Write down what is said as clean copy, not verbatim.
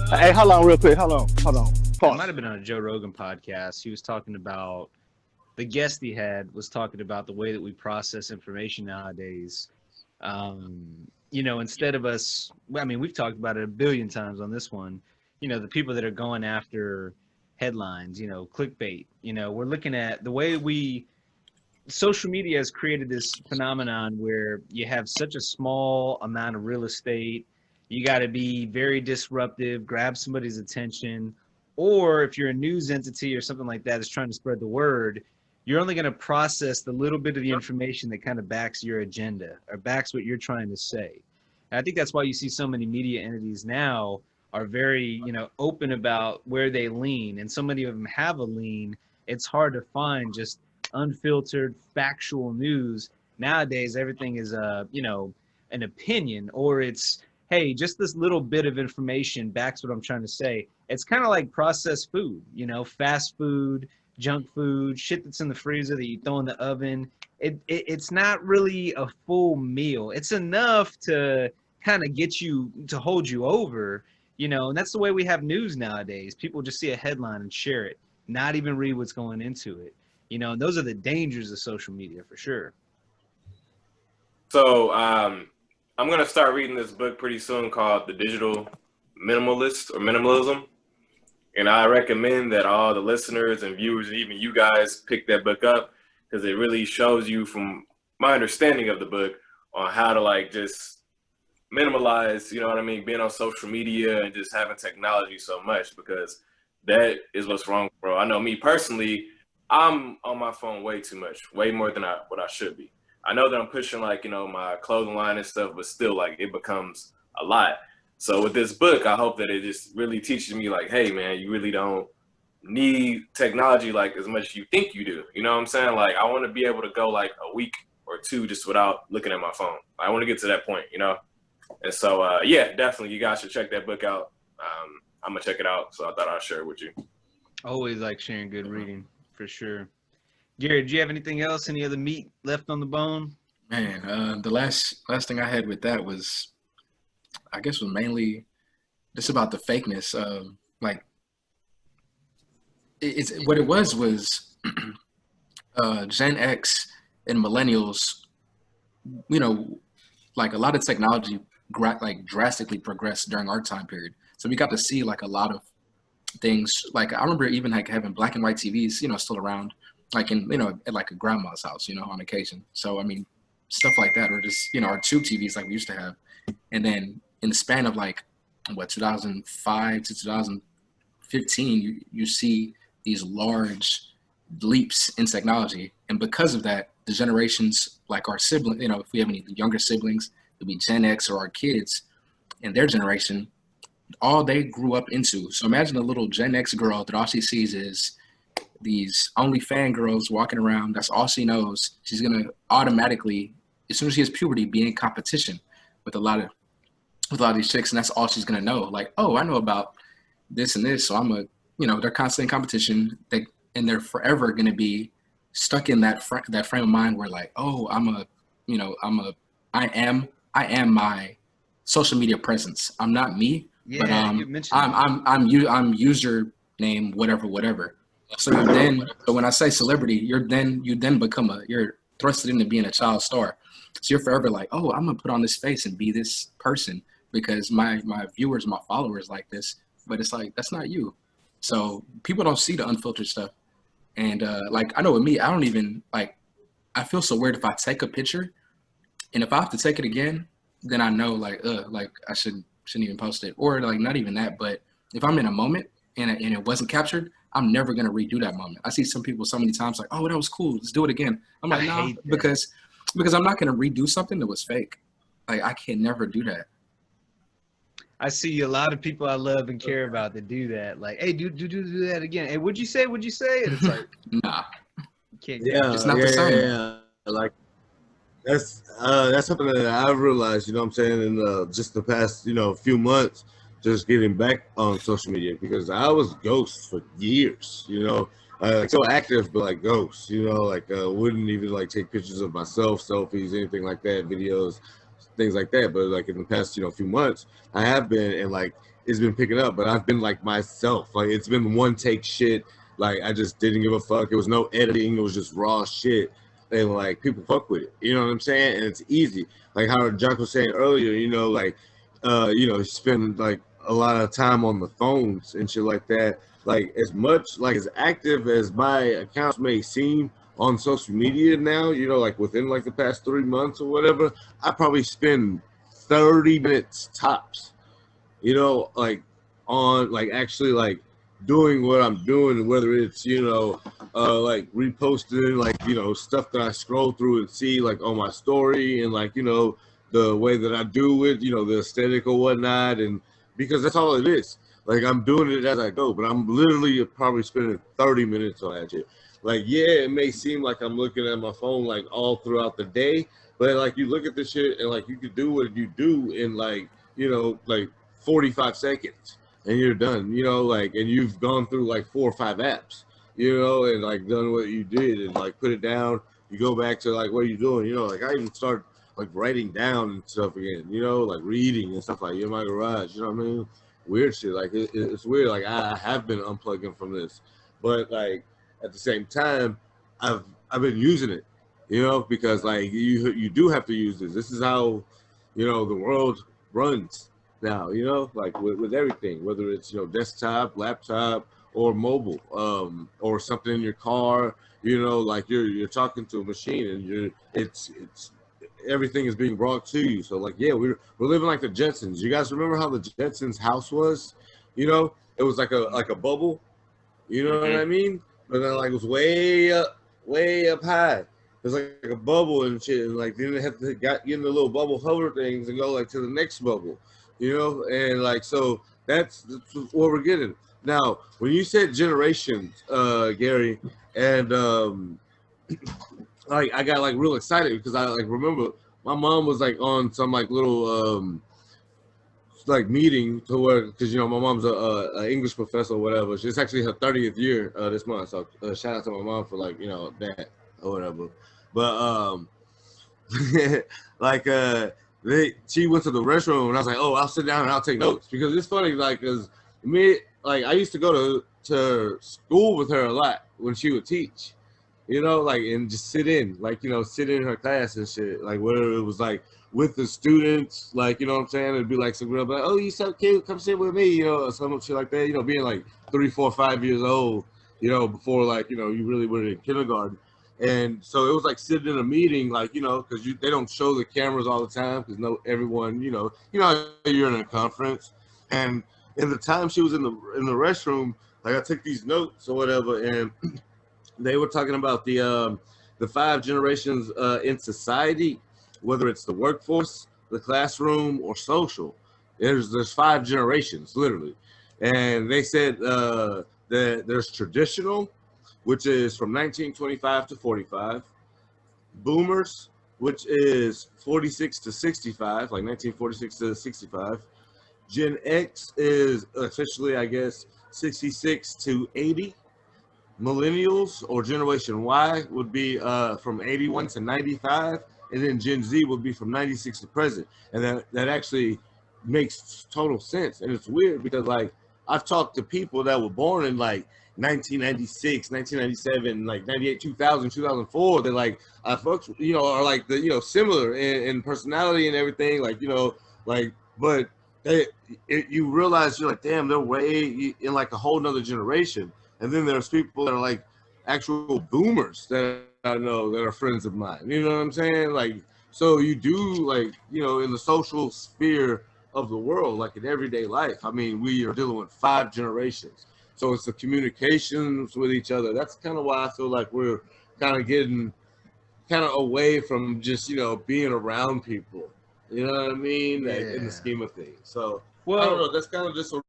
Hey, hold on real quick. Hold on. It might Pause. have been on a Joe Rogan podcast. He was talking about the guest he had was talking about the way that we process information nowadays. Instead of us, I mean, we've talked about it a billion times on this one. The people that are going after headlines, clickbait. We're looking at the way social media has created this phenomenon where you have such a small amount of real estate. You got to be very disruptive, grab somebody's attention, or if you're a news entity or something like that that's trying to spread the word, you're only going to process the little bit of the information that kind of backs your agenda or backs what you're trying to say. And I think that's why you see so many media entities now are very, open about where they lean, and so many of them have a lean. It's hard to find just unfiltered factual news nowadays. Everything is an opinion, or it's, hey, just this little bit of information backs what I'm trying to say. It's kind of like processed food, fast food, junk food, shit that's in the freezer that you throw in the oven. It's not really a full meal. It's enough to kind of get you to hold you over, and that's the way we have news nowadays. People just see a headline and share it, not even read what's going into it. And those are the dangers of social media for sure. So I'm going to start reading this book pretty soon called The Digital Minimalist or Minimalism. And I recommend that all the listeners and viewers and even you guys pick that book up, because it really shows you, from my understanding of the book, on how to just minimalize, you know what I mean, being on social media and just having technology so much, because that is what's wrong, bro. I know me personally, I'm on my phone way too much, way more than what I should be. I know that I'm pushing my clothing line and stuff, but still it becomes a lot. So with this book, I hope that it just really teaches me hey, man, you really don't need technology as much as you think you do. You know what I'm saying? I want to be able to go a week or two just without looking at my phone. I want to get to that point, And so, yeah, definitely you guys should check that book out. I'm going to check it out. So I thought I'd share it with you. Always like sharing good reading, for sure. Gary, do you have anything else? Any other meat left on the bone? Man, the last thing I had with that was, I guess, was mainly just about the fakeness. It's what it was Gen X and millennials. A lot of technology drastically progressed during our time period. So we got to see a lot of things. I remember even having black and white TVs, still around, at a grandma's house, on occasion. So I mean, stuff like that, or just our tube TVs we used to have. And then in the span of 2005 to 2015, you see these large leaps in technology, and because of that, the generations our siblings, if we have any younger siblings, it'll be Gen X, or our kids and their generation, all they grew up into. So imagine a little Gen X girl that all she sees is these OnlyFans girls walking around. That's all she knows. She's gonna automatically, as soon as she hits puberty, be in competition with a lot of these chicks, and that's all she's gonna know. Oh, I know about this and this, so I'm they're constantly in competition. And they're forever gonna be stuck in that frame of mind where oh, I am my social media presence. I'm not me, Yeah, but you mentioned I'm username whatever. So when I say celebrity, you then become you're thrusted into being a child star. So you're forever oh, I'm gonna put on this face and be this person because my viewers, my followers like this. But it's that's not you. So people don't see the unfiltered stuff. And I know with me, I don't even I feel so weird if I take a picture, and if I have to take it again, then I know I shouldn't even post it, or not even that. But if I'm in a moment and it wasn't captured, I'm never gonna redo that moment. I see some people so many times oh, that was cool, let's do it again. I'm I nah, hate that. because I'm not gonna redo something that was fake. I can never do that. I see a lot of people I love and care about that do that. Hey, do that again. Hey, what'd you say? And it's Nah, you can't do Yeah, it's not the same. That's something that I've realized, you know what I'm saying, in just the past, few months, just getting back on social media, because I was ghost for years, so active, but ghost, wouldn't even take pictures of myself, selfies, anything like that, videos, things like that. But in the past, few months, I have been, and it's been picking up, but I've been like myself. Like it's been one take shit. Like I just didn't give a fuck. It was no editing. It was just raw shit. And like people fuck with it. You know what I'm saying? And it's easy. Like how Jack was saying earlier, like you spend like a lot of time on the phones and shit like that. Like as much like as active as my accounts may seem on social media now, like within like the past 3 months or whatever, I probably spend 30 minutes tops, like on like actually like doing what I'm doing, whether it's, like reposting like, stuff that I scroll through and see like on my story and like, the way that I do it, the aesthetic or whatnot. And because that's all it is. Like I'm doing it as I go, but I'm literally probably spending 30 minutes on that shit. Like, yeah, it may seem like I'm looking at my phone like all throughout the day, but like you look at this shit and like you can do what you do in like, like 45 seconds and you're done, like, and you've gone through like 4 or 5 apps, and like done what you did and like put it down. You go back to like what you're doing, like I even start like writing down and stuff again, like reading and stuff like in my garage, you know what I mean? Weird shit. Like it's weird. Like I have been unplugging from this, but like at the same time, I've been using it, because like you do have to use this. This is how, the world runs now, like with everything, whether it's, desktop, laptop, or mobile, or something in your car, like you're talking to a machine and it's everything is being brought to you. So like, yeah, we're living like the Jetsons. You guys remember how the Jetsons house was? It was like a bubble. You know what I mean? But then like it was way up high. It was like a bubble and shit. And like then they have to get in the little bubble hover things and go like to the next bubble. And like so that's what we're getting. Now, when you said generations, Gary, and like I got like real excited because I like remember my mom was like on some like little like meeting to where because my mom's a English professor or whatever. It's actually her 30th year this month, so shout out to my mom for like that or whatever. But like she went to the restroom and I was like, oh, I'll sit down and I'll take notes because it's funny like because me like I used to go to school with her a lot when she would teach. Like, and just sit in her class and shit. Like, whether it was like with the students, like, what I'm saying? It'd be like some girl, like, oh, you so cute, come sit with me, or some shit like that. Being like 3, 4, 5 years old, before like, you really were in kindergarten. And so it was like sitting in a meeting, like, because they don't show the cameras all the time because everyone, you're in a conference. And in the time she was in the restroom, like I took these notes or whatever, and they were talking about the 5 generations in society, whether it's the workforce, the classroom, or social. There's 5 generations, literally. And they said that there's traditional, which is from 1925 to 45. Boomers, which is 46 to 65, like 1946 to 65. Gen X is officially, I guess, 66 to 80. Millennials or Generation Y would be from 81 to 95, and then Gen Z would be from 96 to present. And that actually makes total sense. And it's weird because like I've talked to people that were born in like 1996, 1997, like 98, 2000, 2004. That like folks, are like the similar in personality and everything. Like like but you realize you're like, damn, they're way in like a whole nother generation. And then there's people that are like actual boomers that I know that are friends of mine. You know what I'm saying? Like, so you do like, in the social sphere of the world, like in everyday life, I mean, we are dealing with 5 generations. So it's the communications with each other. That's kind of why I feel like we're kind of getting kind of away from just, being around people. You know what I mean? Like, in the scheme of things. So, I don't know. That's kind of just a